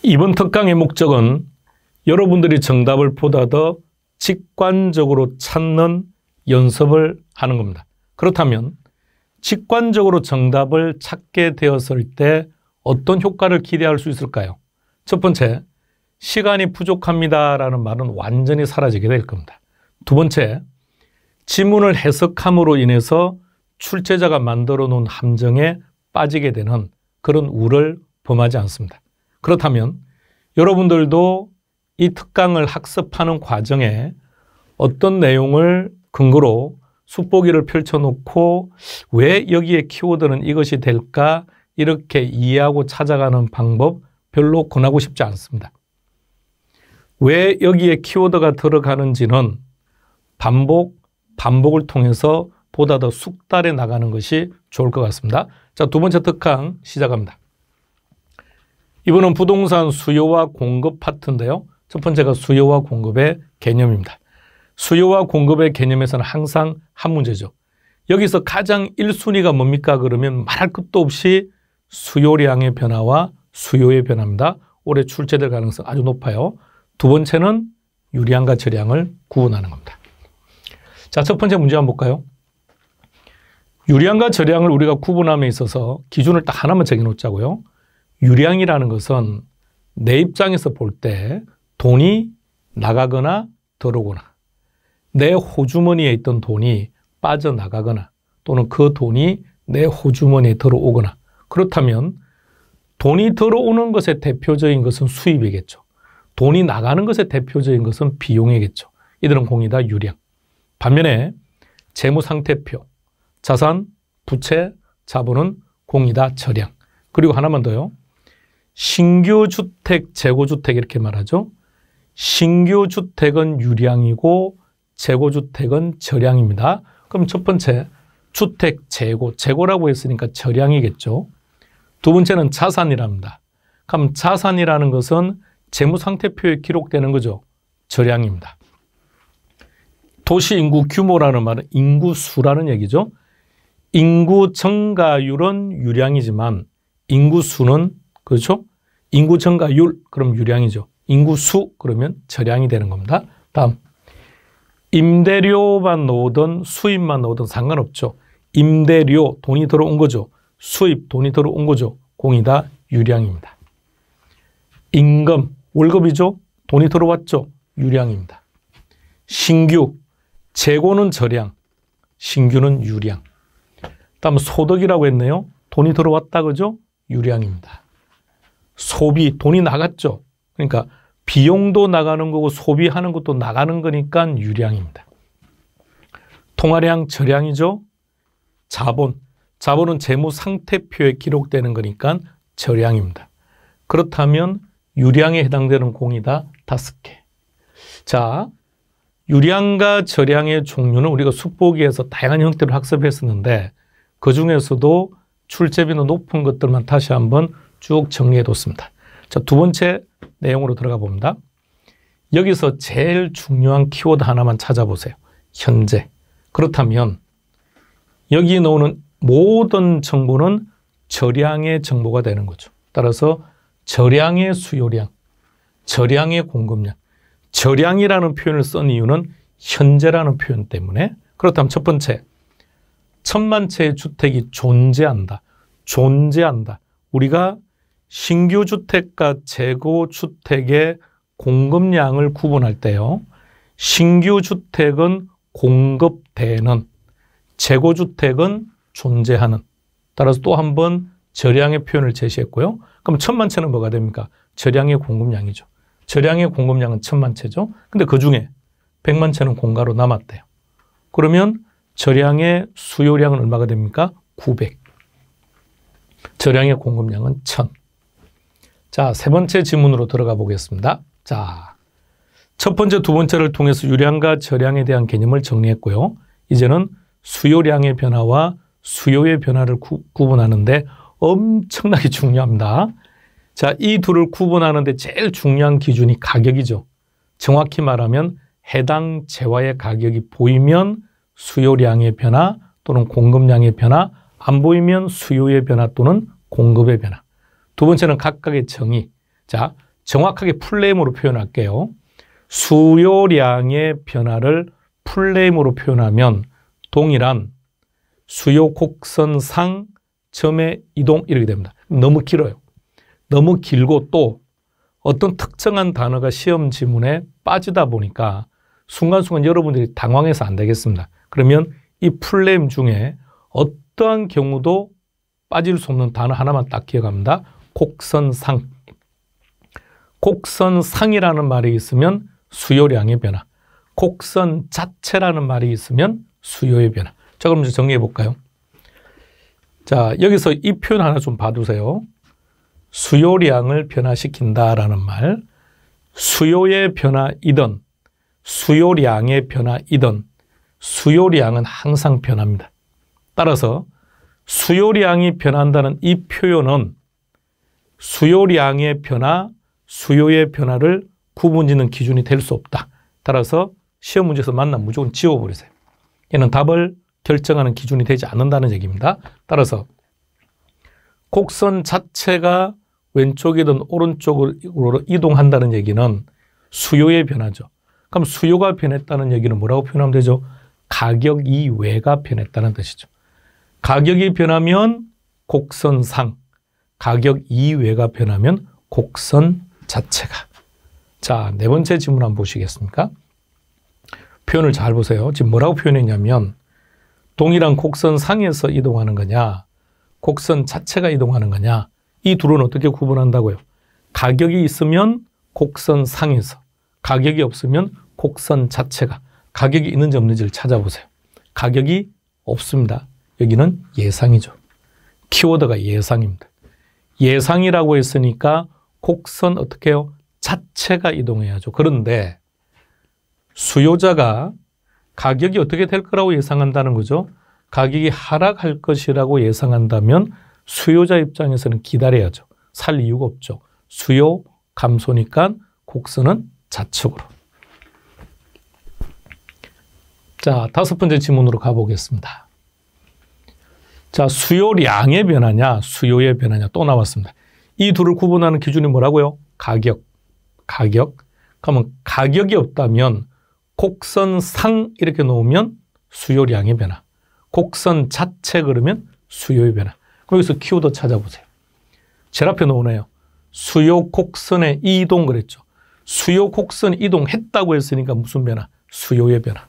이번 특강의 목적은 여러분들이 정답을 보다 더 직관적으로 찾는 연습을 하는 겁니다. 그렇다면 직관적으로 정답을 찾게 되었을 때 어떤 효과를 기대할 수 있을까요? 첫 번째, 시간이 부족합니다라는 말은 완전히 사라지게 될 겁니다. 두 번째, 지문을 해석함으로 인해서 출제자가 만들어 놓은 함정에 빠지게 되는 그런 우를 범하지 않습니다. 그렇다면 여러분들도 이 특강을 학습하는 과정에 어떤 내용을 근거로 숙보기를 펼쳐놓고 왜 여기에 키워드는 이것이 될까 이렇게 이해하고 찾아가는 방법 별로 권하고 싶지 않습니다. 왜 여기에 키워드가 들어가는지는 반복을 통해서 보다 더 숙달해 나가는 것이 좋을 것 같습니다. 자, 두 번째 특강 시작합니다. 이번은 부동산 수요와 공급 파트인데요. 첫 번째가 수요와 공급의 개념입니다. 수요와 공급의 개념에서는 항상 한 문제죠. 여기서 가장 1순위가 뭡니까? 그러면 말할 것도 없이 수요량의 변화와 수요의 변화입니다. 올해 출제될 가능성 아주 높아요. 두 번째는 유량과 저량을 구분하는 겁니다. 자, 첫 번째 문제 한번 볼까요? 유량과 저량을 우리가 구분함에 있어서 기준을 딱 하나만 정해놓자고요. 유량이라는 것은 내 입장에서 볼 때 돈이 나가거나 들어오거나 내 호주머니에 있던 돈이 빠져나가거나 또는 그 돈이 내 호주머니에 들어오거나 그렇다면 돈이 들어오는 것의 대표적인 것은 수입이겠죠. 돈이 나가는 것의 대표적인 것은 비용이겠죠. 이들은 공이다 유량. 반면에 재무상태표, 자산, 부채, 자본은 공이다 저량. 그리고 하나만 더요. 신규주택, 재고주택 이렇게 말하죠. 신규주택은 유량이고 재고주택은 저량입니다. 그럼 첫 번째 주택 재고, 재고라고 했으니까 저량이겠죠. 두 번째는 자산이랍니다. 그럼 자산이라는 것은 재무상태표에 기록되는 거죠. 저량입니다. 도시 인구 규모라는 말은 인구수라는 얘기죠. 인구 증가율은 유량이지만 인구수는 그렇죠? 인구 증가율 그럼 유량이죠. 인구수 그러면 저량이 되는 겁니다. 다음 임대료만 넣든 수입만 넣든 상관없죠. 임대료 돈이 들어온 거죠. 수입 돈이 들어온 거죠. 공이다 유량입니다. 임금 월급이죠. 돈이 들어왔죠. 유량입니다. 신규 재고는 저량, 신규는 유량. 다음 소득이라고 했네요. 돈이 들어왔다 그죠? 유량입니다. 소비 돈이 나갔죠. 그러니까 비용도 나가는 거고 소비하는 것도 나가는 거니까 유량입니다. 통화량 저량이죠. 자본은 재무상태표에 기록되는 거니까 저량입니다. 그렇다면 유량에 해당되는 공이다 5개. 자, 유량과 저량의 종류는 우리가 숙보기에서 다양한 형태로 학습했었는데 그 중에서도 출제비는 높은 것들만 다시 한번 쭉 정리해뒀습니다. 자, 두 번째 내용으로 들어가 봅니다. 여기서 제일 중요한 키워드 하나만 찾아보세요. 현재. 그렇다면 여기 나오는 모든 정보는 저량의 정보가 되는 거죠. 따라서 저량의 수요량, 저량의 공급량, 저량이라는 표현을 쓴 이유는 현재라는 표현 때문에. 그렇다면 첫 번째, 1000만 채의 주택이 존재한다. 존재한다. 우리가 신규 주택과 재고 주택의 공급량을 구분할 때요. 신규 주택은 공급되는, 재고 주택은 존재하는. 따라서 또 한 번 저량의 표현을 제시했고요. 그럼 1000만 채는 뭐가 됩니까? 저량의 공급량이죠. 저량의 공급량은 1000만 채죠. 근데 그 중에 100만 채는 공가로 남았대요. 그러면 저량의 수요량은 얼마가 됩니까? 900. 저량의 공급량은 1000. 자, 세 번째 질문으로 들어가 보겠습니다. 자, 첫 번째, 두 번째를 통해서 유량과 저량에 대한 개념을 정리했고요. 이제는 수요량의 변화와 수요의 변화를 구분하는데 엄청나게 중요합니다. 자, 이 둘을 구분하는데 제일 중요한 기준이 가격이죠. 정확히 말하면 해당 재화의 가격이 보이면 수요량의 변화 또는 공급량의 변화, 안 보이면 수요의 변화 또는 공급의 변화. 두 번째는 각각의 정의. 자, 정확하게 풀네임으로 표현할게요. 수요량의 변화를 풀네임으로 표현하면 동일한 수요 곡선상 점의 이동 이렇게 됩니다. 너무 길어요. 너무 길고 또 어떤 특정한 단어가 시험 지문에 빠지다 보니까 순간순간 여러분들이 당황해서 안 되겠습니다. 그러면 이 풀네임 중에 어떠한 경우도 빠질 수 없는 단어 하나만 딱 기억합니다. 곡선상. 곡선상이라는 말이 있으면 수요량의 변화. 곡선 자체라는 말이 있으면 수요의 변화. 자, 그럼 이제 정리해 볼까요? 자, 여기서 이 표현 하나 좀 봐두세요. 수요량을 변화시킨다라는 말, 수요의 변화이든 수요량의 변화이든 수요량은 항상 변합니다. 따라서 수요량이 변한다는 이 표현은 수요량의 변화, 수요의 변화를 구분짓는 기준이 될 수 없다. 따라서 시험 문제에서 만나면 무조건 지워버리세요. 얘는 답을 결정하는 기준이 되지 않는다는 얘기입니다. 따라서 곡선 자체가 왼쪽이든 오른쪽으로 이동한다는 얘기는 수요의 변화죠. 그럼 수요가 변했다는 얘기는 뭐라고 표현하면 되죠? 가격 이외가 변했다는 뜻이죠. 가격이 변하면 곡선상, 가격 이외가 변하면 곡선 자체가. 자, 네 번째 질문 한번 보시겠습니까? 표현을 잘 보세요. 지금 뭐라고 표현했냐면 동일한 곡선상에서 이동하는 거냐, 곡선 자체가 이동하는 거냐, 이 둘은 어떻게 구분한다고요? 가격이 있으면 곡선상에서, 가격이 없으면 곡선 자체가. 가격이 있는지 없는지를 찾아보세요. 가격이 없습니다. 여기는 예상이죠. 키워드가 예상입니다. 예상이라고 했으니까 곡선 어떻게 해요? 자체가 이동해야죠. 그런데 수요자가 가격이 어떻게 될 거라고 예상한다는 거죠. 가격이 하락할 것이라고 예상한다면 수요자 입장에서는 기다려야죠. 살 이유가 없죠. 수요 감소니까 곡선은 좌측으로. 자, 다섯 번째 질문으로 가보겠습니다. 자, 수요량의 변화냐, 수요의 변화냐 또 나왔습니다. 이 둘을 구분하는 기준이 뭐라고요? 가격. 그러면 가격이 없다면 곡선상 이렇게 놓으면 수요량의 변화. 곡선 자체 그러면 수요의 변화. 여기서 키워드 찾아보세요. 제일 앞에 놓으네요. 수요 곡선의 이동 그랬죠. 수요 곡선 이동했다고 했으니까 무슨 변화? 수요의 변화.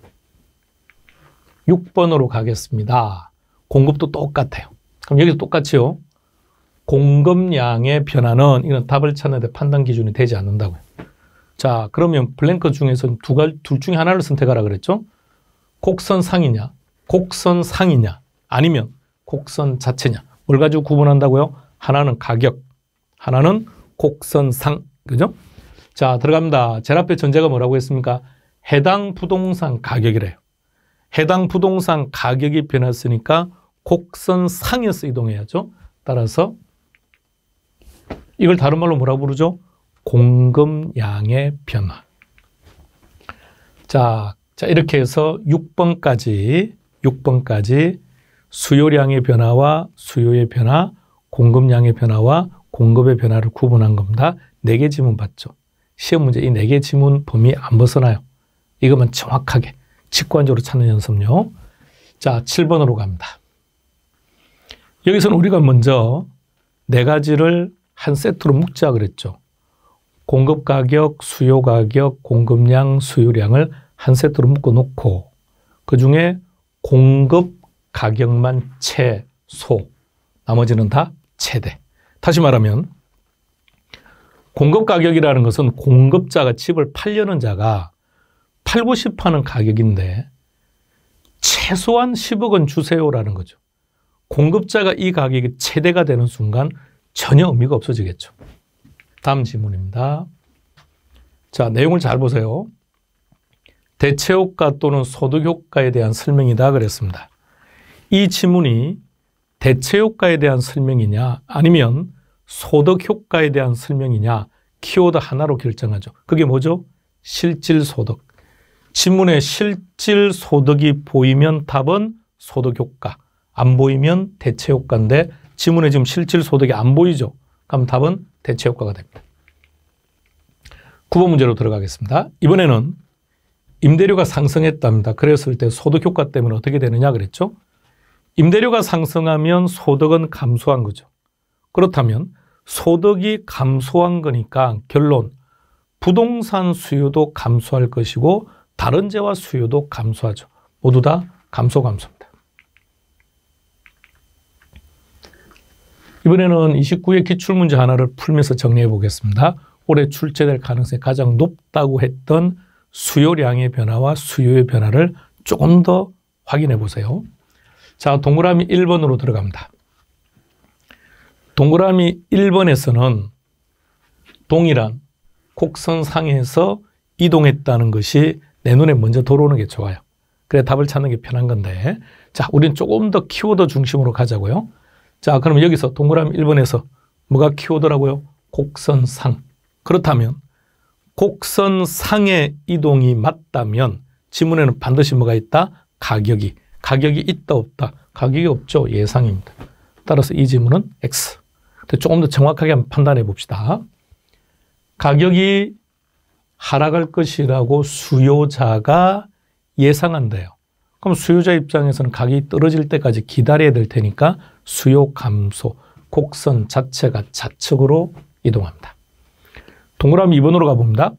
6번으로 가겠습니다. 공급도 똑같아요. 그럼 여기서 똑같이요. 공급량의 변화는 이건 답을 찾는데 판단 기준이 되지 않는다고요. 자, 그러면 블랭크 중에서 둘 중에 하나를 선택하라 그랬죠. 곡선상이냐, 곡선상이냐, 아니면 곡선 자체냐. 뭘 가지고 구분한다고요? 하나는 가격, 하나는 곡선상. 그죠? 자, 들어갑니다. 제일 앞에 전제가 뭐라고 했습니까? 해당 부동산 가격이래요. 해당 부동산 가격이 변했으니까 곡선상에서 이동해야죠. 따라서 이걸 다른 말로 뭐라고 부르죠? 공급량의 변화. 자, 이렇게 해서 6번까지 수요량의 변화와 수요의 변화, 공급량의 변화와 공급의 변화를 구분한 겁니다. 4개 지문 봤죠? 시험 문제 이 4개 지문 범위 안 벗어나요. 이것만 정확하게 직관적으로 찾는 연습요. 자, 7번으로 갑니다. 여기서는 우리가 먼저 4가지를 한 세트로 묶자 그랬죠. 공급 가격, 수요 가격, 공급량, 수요량을 한 세트로 묶어 놓고 그 중에 공급 가격만 최소, 나머지는 다 최대. 다시 말하면 공급 가격이라는 것은 공급자가 집을 팔려는 자가 팔고 싶어하는 가격인데 최소한 10억 원 주세요라는 거죠. 공급자가 이 가격이 최대가 되는 순간 전혀 의미가 없어지겠죠. 다음 질문입니다. 자, 내용을 잘 보세요. 대체효과 또는 소득효과에 대한 설명이다 그랬습니다. 이 지문이 대체효과에 대한 설명이냐 아니면 소득효과에 대한 설명이냐 키워드 하나로 결정하죠. 그게 뭐죠? 실질소득. 지문에 실질소득이 보이면 답은 소득효과, 안 보이면 대체효과인데 지문에 지금 실질소득이 안 보이죠. 그럼 답은 대체효과가 됩니다. 9번 문제로 들어가겠습니다. 이번에는 임대료가 상승했답니다. 그랬을 때 소득 효과 때문에 어떻게 되느냐 그랬죠? 임대료가 상승하면 소득은 감소한 거죠. 그렇다면 소득이 감소한 거니까 결론, 부동산 수요도 감소할 것이고 다른 재화 수요도 감소하죠. 모두 다 감소입니다. 이번에는 29회 기출문제 하나를 풀면서 정리해 보겠습니다. 올해 출제될 가능성이 가장 높다고 했던 수요량의 변화와 수요의 변화를 조금 더 확인해 보세요. 자, 동그라미 1번으로 들어갑니다. 동그라미 1번에서는 동일한 곡선상에서 이동했다는 것이 내 눈에 먼저 들어오는 게 좋아요. 그래 답을 찾는 게 편한 건데, 자, 우린 조금 더 키워드 중심으로 가자고요. 자, 그럼 여기서 동그라미 1번에서 뭐가 키워드라고요? 곡선상. 그렇다면 곡선상의 이동이 맞다면 지문에는 반드시 뭐가 있다? 가격이 있다 없다? 가격이 없죠. 예상입니다. 따라서 이 지문은 X. 조금 더 정확하게 한번 판단해 봅시다. 가격이 하락할 것이라고 수요자가 예상한대요. 그럼 수요자 입장에서는 가격이 떨어질 때까지 기다려야 될 테니까 수요 감소, 곡선 자체가 좌측으로 이동합니다. 동그라미 2번으로 가봅니다.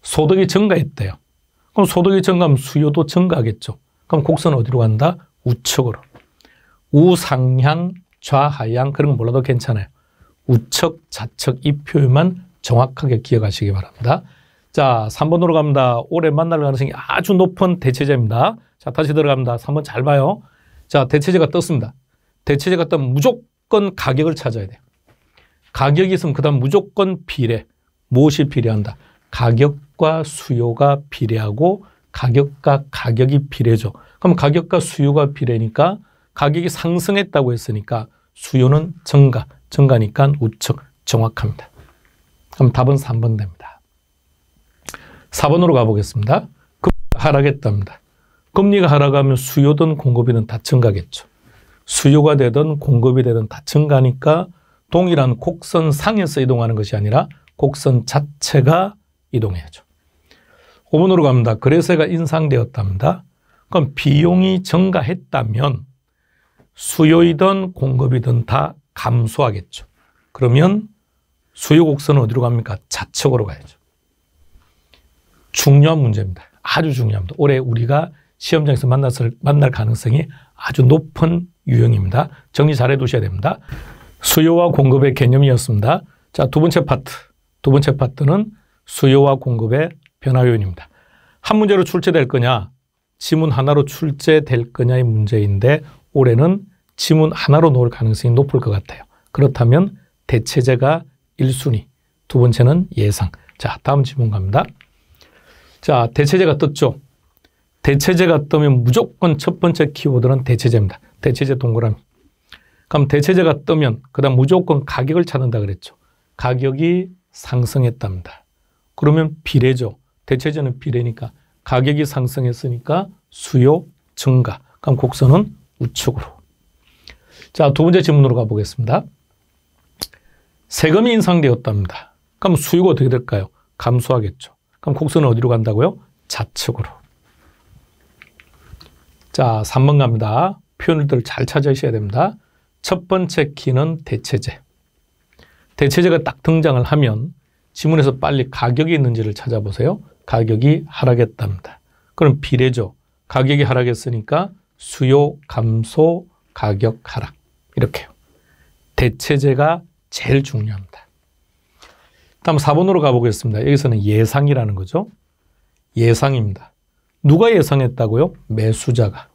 소득이 증가했대요. 그럼 소득이 증가하면 수요도 증가하겠죠. 그럼 곡선은 어디로 간다? 우측으로. 우상향, 좌하향 그런 거 몰라도 괜찮아요. 우측, 좌측 이 표현만 정확하게 기억하시기 바랍니다. 자, 3번으로 갑니다. 올해 만날 가능성이 아주 높은 대체제입니다. 자, 다시 들어갑니다. 3번 잘 봐요. 자, 대체제가 떴습니다. 대체제가 뜨면 무조건 가격을 찾아야 돼요. 가격이 있으면 그 다음 무조건 비례. 무엇이 비례한다? 가격과 수요가 비례하고 가격과 가격이 비례죠. 그럼 가격과 수요가 비례니까 가격이 상승했다고 했으니까 수요는 증가니까 우측 정확합니다. 그럼 답은 3번 됩니다. 4번으로 가보겠습니다. 금리가 하락했답니다. 금리가 하락하면 수요든 공급이든 다 증가겠죠. 수요가 되든 공급이 되든 다 증가니까 동일한 곡선상에서 이동하는 것이 아니라 곡선 자체가 이동해야죠. 5번으로 갑니다. 거래세가 인상되었답니다. 그럼 비용이 증가했다면 수요이든 공급이든 다 감소하겠죠. 그러면 수요 곡선은 어디로 갑니까? 좌측으로 가야죠. 중요한 문제입니다. 아주 중요합니다. 올해 우리가 시험장에서 만날 가능성이 아주 높은 유형입니다. 정리 잘 해두셔야 됩니다. 수요와 공급의 개념이었습니다. 자, 두 번째 파트는 수요와 공급의 변화 요인입니다. 한 문제로 출제될 거냐, 지문 하나로 출제될 거냐의 문제인데 올해는 지문 하나로 놓을 가능성이 높을 것 같아요. 그렇다면 대체제가 1순위, 두 번째는 예상. 자, 다음 지문 갑니다. 자, 대체제가 떴죠. 대체제가 뜨면 무조건 첫 번째 키워드는 대체제입니다. 대체제 동그라미. 그럼 대체제가 뜨면 그 다음 무조건 가격을 찾는다 그랬죠. 가격이 상승했답니다. 그러면 비례죠. 대체제는 비례니까 가격이 상승했으니까 수요 증가. 그럼 곡선은 우측으로. 자, 두 번째 질문으로 가보겠습니다. 세금이 인상되었답니다. 그럼 수요가 어떻게 될까요? 감소하겠죠. 그럼 곡선은 어디로 간다고요? 좌측으로. 자, 3번 갑니다. 표현들 잘 찾으셔야 됩니다. 첫 번째 키는 대체제. 대체제가 딱 등장을 하면 지문에서 빨리 가격이 있는지를 찾아보세요. 가격이 하락했답니다. 그럼 비례죠. 가격이 하락했으니까 수요 감소, 가격 하락. 이렇게요. 대체제가 제일 중요합니다. 다음 4번으로 가보겠습니다. 여기서는 예상이라는 거죠. 예상입니다. 누가 예상했다고요? 매수자가.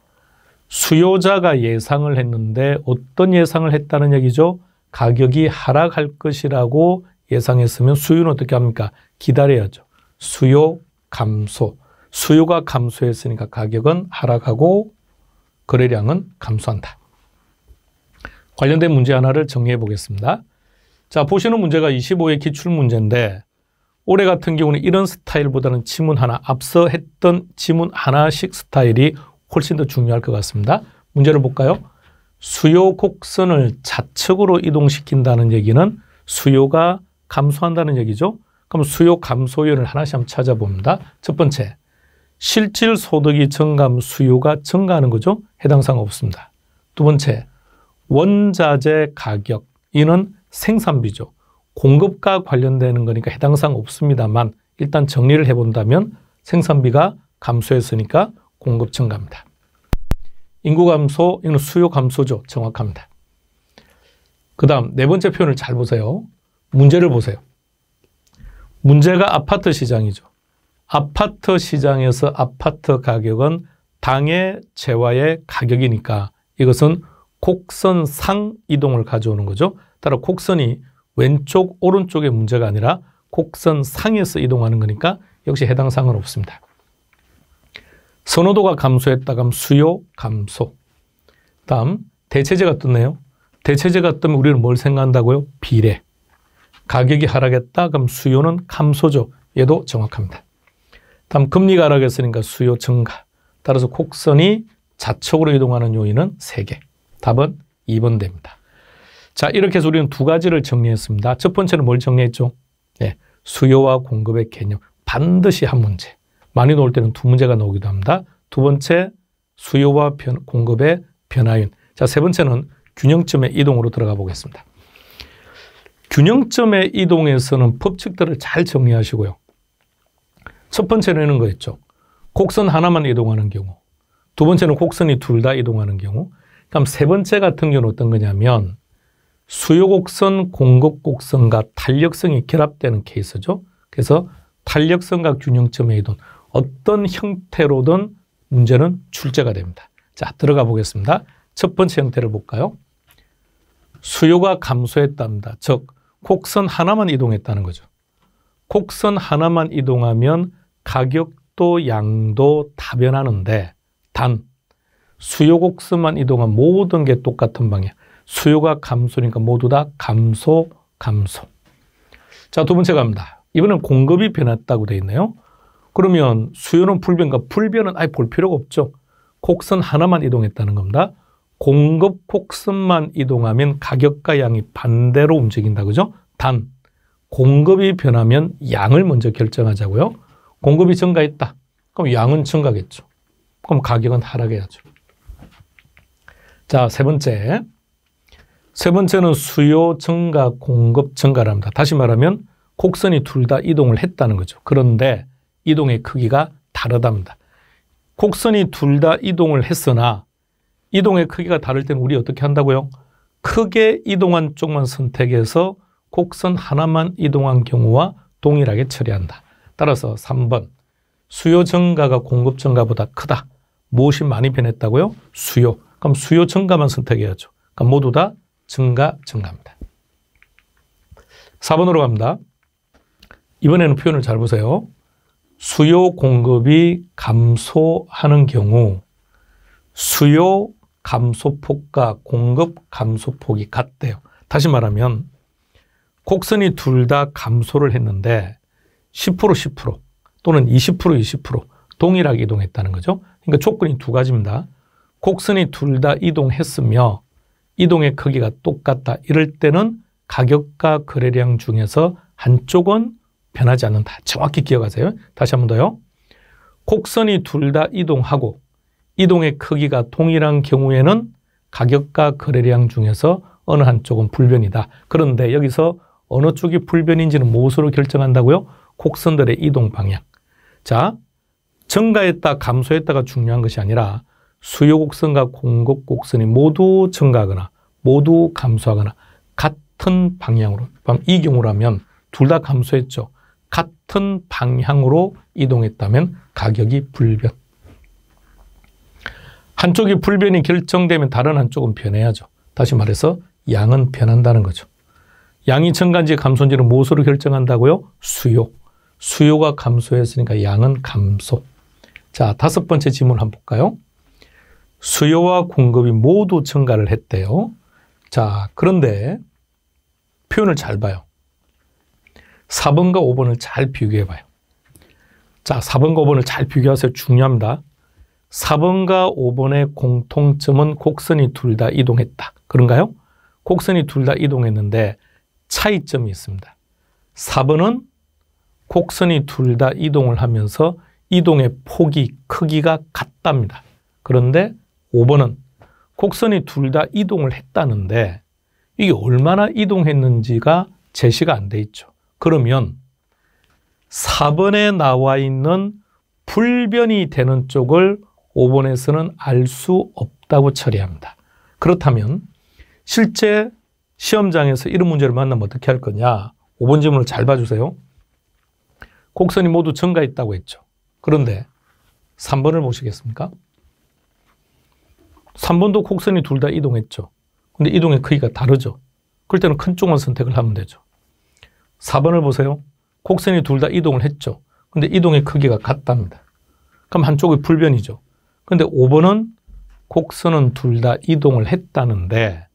수요자가 예상을 했는데 어떤 예상을 했다는 얘기죠? 가격이 하락할 것이라고 예상했으면 수요는 어떻게 합니까? 기다려야죠. 수요 감소. 수요가 감소했으니까 가격은 하락하고 거래량은 감소한다. 관련된 문제 하나를 정리해 보겠습니다. 자, 보시는 문제가 25회 기출문제인데 올해 같은 경우는 이런 스타일보다는 지문 하나, 앞서 했던 지문 하나씩 스타일이 훨씬 더 중요할 것 같습니다. 문제를 볼까요? 수요 곡선을 좌측으로 이동시킨다는 얘기는 수요가 감소한다는 얘기죠. 그럼 수요 감소 요인을 하나씩 한번 찾아봅니다. 첫 번째, 실질 소득이 증가하면 수요가 증가하는 거죠. 해당 사항 없습니다. 두 번째, 원자재 가격, 이는 생산비죠. 공급과 관련되는 거니까 해당 사항 없습니다만 일단 정리를 해본다면 생산비가 감소했으니까 공급 증가입니다. 인구 감소, 이는 수요 감소죠. 정확합니다. 그 다음 네 번째 표현을 잘 보세요. 문제를 보세요. 문제가 아파트 시장이죠. 아파트 시장에서 아파트 가격은 당해 재화의 가격이니까 이것은 곡선상 이동을 가져오는 거죠. 따라 곡선이 왼쪽 오른쪽의 문제가 아니라 곡선상에서 이동하는 거니까 역시 해당 사항은 없습니다. 선호도가 감소했다 그럼 수요 감소. 다음 대체재가 떴네요. 대체재가 뜨면 우리는 뭘 생각한다고요? 비례. 가격이 하락했다 그럼 수요는 감소죠. 얘도 정확합니다. 다음 금리가 하락했으니까 수요 증가. 따라서 곡선이 좌측으로 이동하는 요인은 3개. 답은 2번 됩니다. 자, 이렇게 해서 우리는 두 가지를 정리했습니다. 첫 번째는 뭘 정리했죠? 네, 수요와 공급의 개념. 반드시 한 문제. 많이 나올 때는 두 문제가 나오기도 합니다. 두 번째, 수요와 공급의 변화인. 자, 세 번째는 균형점의 이동으로 들어가 보겠습니다. 균형점의 이동에서는 법칙들을 잘 정리하시고요. 첫 번째는 이런 거 있죠. 곡선 하나만 이동하는 경우. 두 번째는 곡선이 둘 다 이동하는 경우. 그럼 세 번째 같은 경우는 어떤 거냐면 수요 곡선, 공급 곡선과 탄력성이 결합되는 케이스죠. 그래서 탄력성과 균형점의 이동. 어떤 형태로든 문제는 출제가 됩니다. 자, 들어가 보겠습니다. 첫 번째 형태를 볼까요? 수요가 감소했답니다. 즉, 곡선 하나만 이동했다는 거죠. 곡선 하나만 이동하면 가격도 양도 다 변하는데 단 수요 곡선만 이동하면 모든 게 똑같은 방향. 수요가 감소니까 모두 다 감소, 감소. 자, 두 번째 갑니다. 이번엔 공급이 변했다고 되어 있네요. 그러면 수요는 불변과 불변은 아예 볼 필요가 없죠. 곡선 하나만 이동했다는 겁니다. 공급 곡선만 이동하면 가격과 양이 반대로 움직인다. 그죠? 단, 공급이 변하면 양을 먼저 결정하자고요. 공급이 증가했다. 그럼 양은 증가겠죠. 그럼 가격은 하락해야죠. 자, 세 번째. 세 번째는 수요 증가, 공급 증가랍니다. 다시 말하면 곡선이 둘 다 이동을 했다는 거죠. 그런데 이동의 크기가 다르답니다. 곡선이 둘 다 이동을 했으나 이동의 크기가 다를 때는 우리 어떻게 한다고요? 크게 이동한 쪽만 선택해서 곡선 하나만 이동한 경우와 동일하게 처리한다. 따라서 3번 수요 증가가 공급 증가보다 크다. 무엇이 많이 변했다고요? 수요. 그럼 수요 증가만 선택해야죠. 그럼 모두 다 증가입니다. 4번으로 갑니다. 이번에는 표현을 잘 보세요. 수요 공급이 감소하는 경우 수요 감소폭과 공급 감소폭이 같대요. 다시 말하면 곡선이 둘 다 감소를 했는데 10% 10% 또는 20% 20% 동일하게 이동했다는 거죠. 그러니까 조건이 두 가지입니다. 곡선이 둘 다 이동했으며 이동의 크기가 똑같다. 이럴 때는 가격과 거래량 중에서 한쪽은 변하지 않는다. 정확히 기억하세요. 다시 한 번 더요. 곡선이 둘 다 이동하고 이동의 크기가 동일한 경우에는 가격과 거래량 중에서 어느 한쪽은 불변이다. 그런데 여기서 어느 쪽이 불변인지는 무엇으로 결정한다고요? 곡선들의 이동 방향. 자, 증가했다, 감소했다가 중요한 것이 아니라 수요 곡선과 공급 곡선이 모두 증가하거나 모두 감소하거나 같은 방향으로. 이 경우라면 둘 다 감소했죠. 같은 방향으로 이동했다면 가격이 불변. 한쪽이 불변이 결정되면 다른 한쪽은 변해야죠. 다시 말해서 양은 변한다는 거죠. 양이 증가인지 감소인지는 무엇으로 결정한다고요? 수요. 수요가 감소했으니까 양은 감소. 자, 다섯 번째 질문 한번 볼까요? 수요와 공급이 모두 증가를 했대요. 자, 그런데 표현을 잘 봐요. 4번과 5번을 잘 비교해 봐요. 자, 4번과 5번을 잘 비교하세요. 중요합니다. 4번과 5번의 공통점은 곡선이 둘 다 이동했다. 그런가요? 곡선이 둘 다 이동했는데 차이점이 있습니다. 4번은 곡선이 둘 다 이동을 하면서 이동의 폭이 크기가 같답니다. 그런데 5번은 곡선이 둘 다 이동을 했다는데 이게 얼마나 이동했는지가 제시가 안 돼 있죠. 그러면 4번에 나와 있는 불변이 되는 쪽을 5번에서는 알 수 없다고 처리합니다. 그렇다면 실제 시험장에서 이런 문제를 만나면 어떻게 할 거냐? 5번 질문을 잘 봐주세요. 곡선이 모두 증가했다고 했죠. 그런데 3번을 보시겠습니까? 3번도 곡선이 둘 다 이동했죠. 근데 이동의 크기가 다르죠. 그럴 때는 큰 쪽만 선택을 하면 되죠. 4번을 보세요. 곡선이 둘 다 이동을 했죠. 근데 이동의 크기가 같답니다. 그럼 한쪽이 불변이죠. 근데 5번은 곡선은 둘 다 이동을 했다는데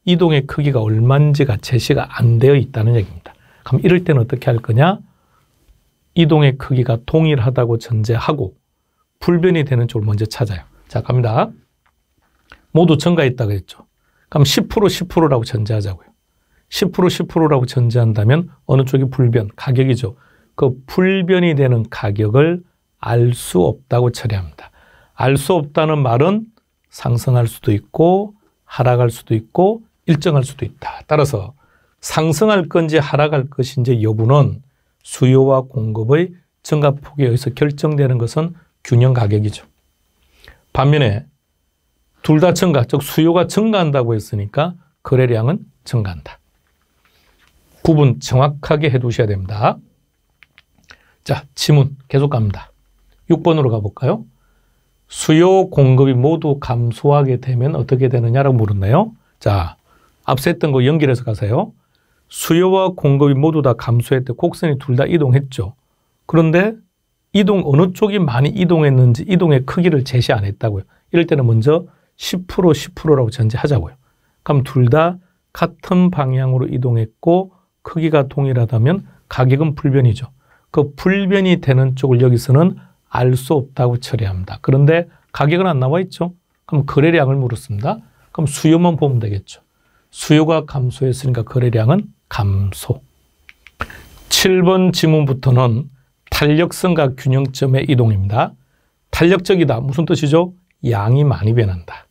이동의 크기가 얼마인지가 제시가 안 되어 있다는 얘기입니다. 그럼 이럴 때는 어떻게 할 거냐? 이동의 크기가 동일하다고 전제하고 불변이 되는 쪽을 먼저 찾아요. 자, 갑니다. 모두 증가했다고 했죠. 그럼 10% 10%라고 전제하자고요. 10% 10%라고 전제한다면 어느 쪽이 불변, 가격이죠. 그 불변이 되는 가격을 알 수 없다고 처리합니다. 알 수 없다는 말은 상승할 수도 있고 하락할 수도 있고 일정할 수도 있다. 따라서 상승할 건지 하락할 것인지 여부는 수요와 공급의 증가폭에 의해서 결정되는 것은 균형 가격이죠. 반면에 둘 다 증가, 즉 수요가 증가한다고 했으니까 거래량은 증가한다. 구분 정확하게 해두셔야 됩니다. 자, 지문 계속 갑니다. 6번으로 가볼까요? 수요, 공급이 모두 감소하게 되면 어떻게 되느냐라고 물었나요? 자, 앞서 했던 거 연결해서 가세요. 수요와 공급이 모두 다 감소했대. 곡선이 둘 다 이동했죠. 그런데 이동 어느 쪽이 많이 이동했는지 이동의 크기를 제시 안 했다고요. 이럴 때는 먼저 10% 10%라고 전제하자고요. 그럼 둘 다 같은 방향으로 이동했고 크기가 동일하다면 가격은 불변이죠. 그 불변이 되는 쪽을 여기서는 알 수 없다고 처리합니다. 그런데 가격은 안 나와 있죠. 그럼 거래량을 물었습니다. 그럼 수요만 보면 되겠죠. 수요가 감소했으니까 거래량은 감소. 7번 지문부터는 탄력성과 균형점의 이동입니다. 탄력적이다. 무슨 뜻이죠? 양이 많이 변한다.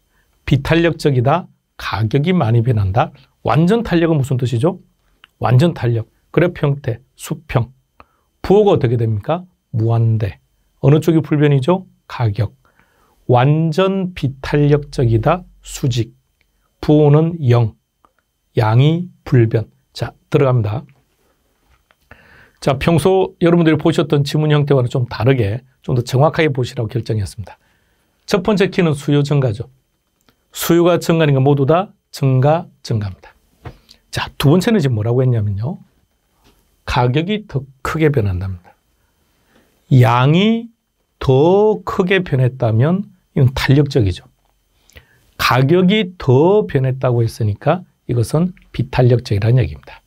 비탄력적이다. 가격이 많이 변한다. 완전 탄력은 무슨 뜻이죠? 완전 탄력. 그래프 형태, 수평. 부호가 어떻게 됩니까? 무한대. 어느 쪽이 불변이죠? 가격. 완전 비탄력적이다. 수직. 부호는 0. 양이 불변. 자, 들어갑니다. 자, 평소 여러분들이 보셨던 지문 형태와는 좀 다르게 좀 더 정확하게 보시라고 결정했습니다. 첫 번째 키는 수요 증가죠. 수요가 증가하니까 모두 다 증가입니다. 자, 두 번째는 지금 뭐라고 했냐면요. 가격이 더 크게 변한답니다. 양이 더 크게 변했다면 이건 탄력적이죠. 가격이 더 변했다고 했으니까 이것은 비탄력적이라는 얘기입니다.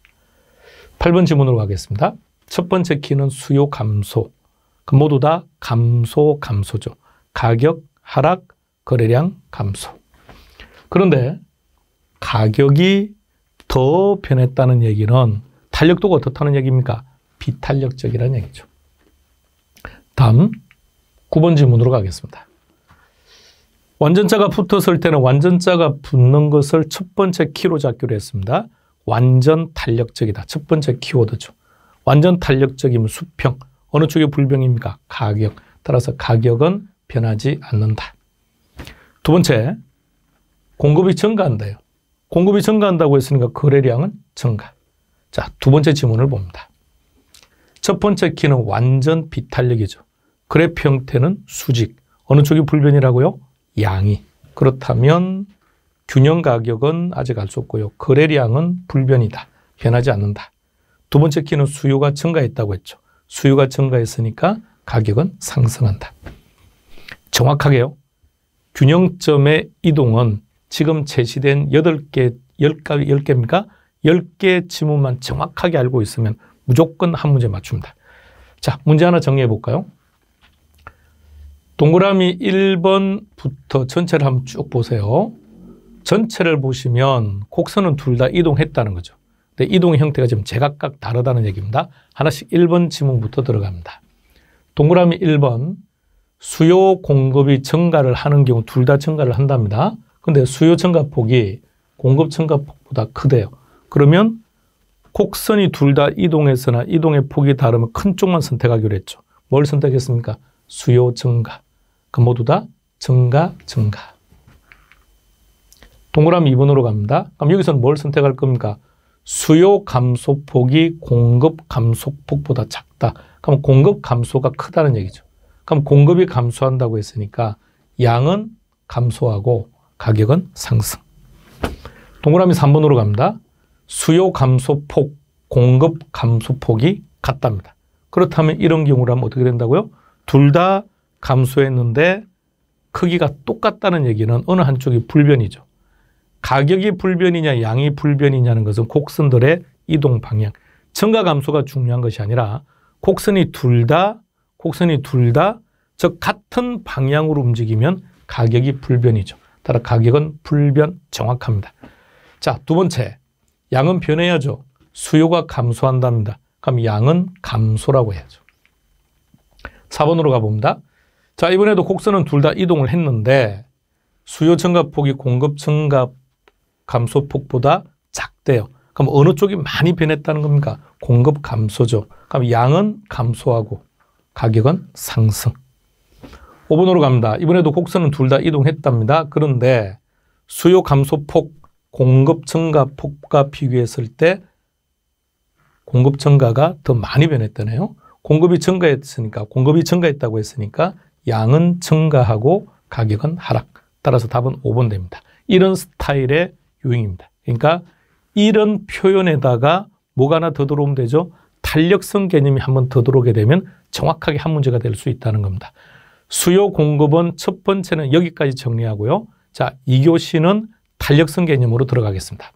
8번 지문으로 가겠습니다. 첫 번째 키는 수요 감소. 모두 다 감소죠. 가격 하락, 거래량 감소. 그런데 가격이 더 변했다는 얘기는 탄력도가 어떻다는 얘기입니까? 비탄력적이라는 얘기죠. 다음 9번 질문으로 가겠습니다. 완전자가 붙었을 때는 완전자가 붙는 것을 첫 번째 키로 잡기로 했습니다. 완전 탄력적이다. 첫 번째 키워드죠. 완전 탄력적이면 수평. 어느 쪽이 불변입니까? 가격. 따라서 가격은 변하지 않는다. 두 번째, 공급이 증가한다요. 공급이 증가한다고 했으니까 거래량은 증가. 자, 두 번째 지문을 봅니다. 첫 번째 키는 완전 비탄력이죠. 그래프 형태는 수직. 어느 쪽이 불변이라고요? 양이. 그렇다면 균형 가격은 아직 알 수 없고요. 거래량은 불변이다. 변하지 않는다. 두 번째 키는 수요가 증가했다고 했죠. 수요가 증가했으니까 가격은 상승한다. 정확하게요. 균형점의 이동은 지금 제시된 8개, 10개입니까? 10개 지문만 정확하게 알고 있으면 무조건 한 문제 맞춥니다. 자, 문제 하나 정리해 볼까요? 동그라미 1번부터 전체를 한번 쭉 보세요. 전체를 보시면 곡선은 둘 다 이동했다는 거죠. 근데 이동의 형태가 지금 제각각 다르다는 얘기입니다. 하나씩 1번 지문부터 들어갑니다. 동그라미 1번 수요 공급이 증가를 하는 경우 둘 다 증가를 한답니다. 근데 수요 증가폭이 공급 증가폭보다 크대요. 그러면 곡선이 둘 다 이동했으나 이동의 폭이 다르면 큰 쪽만 선택하기로 했죠. 뭘 선택했습니까? 수요 증가. 그 모두 다 증가. 동그라미 2번으로 갑니다. 그럼 여기서는 뭘 선택할 겁니까? 수요 감소폭이 공급 감소폭보다 작다. 그럼 공급 감소가 크다는 얘기죠. 그럼 공급이 감소한다고 했으니까 양은 감소하고 가격은 상승. 동그라미 3번으로 갑니다. 수요 감소폭, 공급 감소폭이 같답니다. 그렇다면 이런 경우라면 어떻게 된다고요? 둘 다 감소했는데 크기가 똑같다는 얘기는 어느 한쪽이 불변이죠. 가격이 불변이냐 양이 불변이냐는 것은 곡선들의 이동 방향, 증가 감소가 중요한 것이 아니라 곡선이 둘 다 즉 같은 방향으로 움직이면 가격이 불변이죠. 따라 가격은 불변 정확합니다. 자, 두 번째, 양은 변해야죠. 수요가 감소한답니다. 그럼 양은 감소라고 해야죠. 4번으로 가봅니다. 자, 이번에도 곡선은 둘 다 이동을 했는데 수요 증가폭이 공급 증가 감소폭보다 작대요. 그럼 어느 쪽이 많이 변했다는 겁니까? 공급 감소죠. 그럼 양은 감소하고 가격은 상승. 5번으로 갑니다. 이번에도 곡선은 둘 다 이동했답니다. 그런데 수요 감소폭, 공급 증가폭과 비교했을 때 공급 증가가 더 많이 변했다네요. 공급이 증가했다고 했으니까 양은 증가하고 가격은 하락. 따라서 답은 5번 됩니다. 이런 스타일의 유형입니다. 그러니까 이런 표현에다가 뭐가 하나 더 들어오면 되죠. 탄력성 개념이 한번 더 들어오게 되면 정확하게 한 문제가 될 수 있다는 겁니다. 수요 공급은 첫 번째는 여기까지 정리하고요. 자, 2교시는 탄력성 개념으로 들어가겠습니다.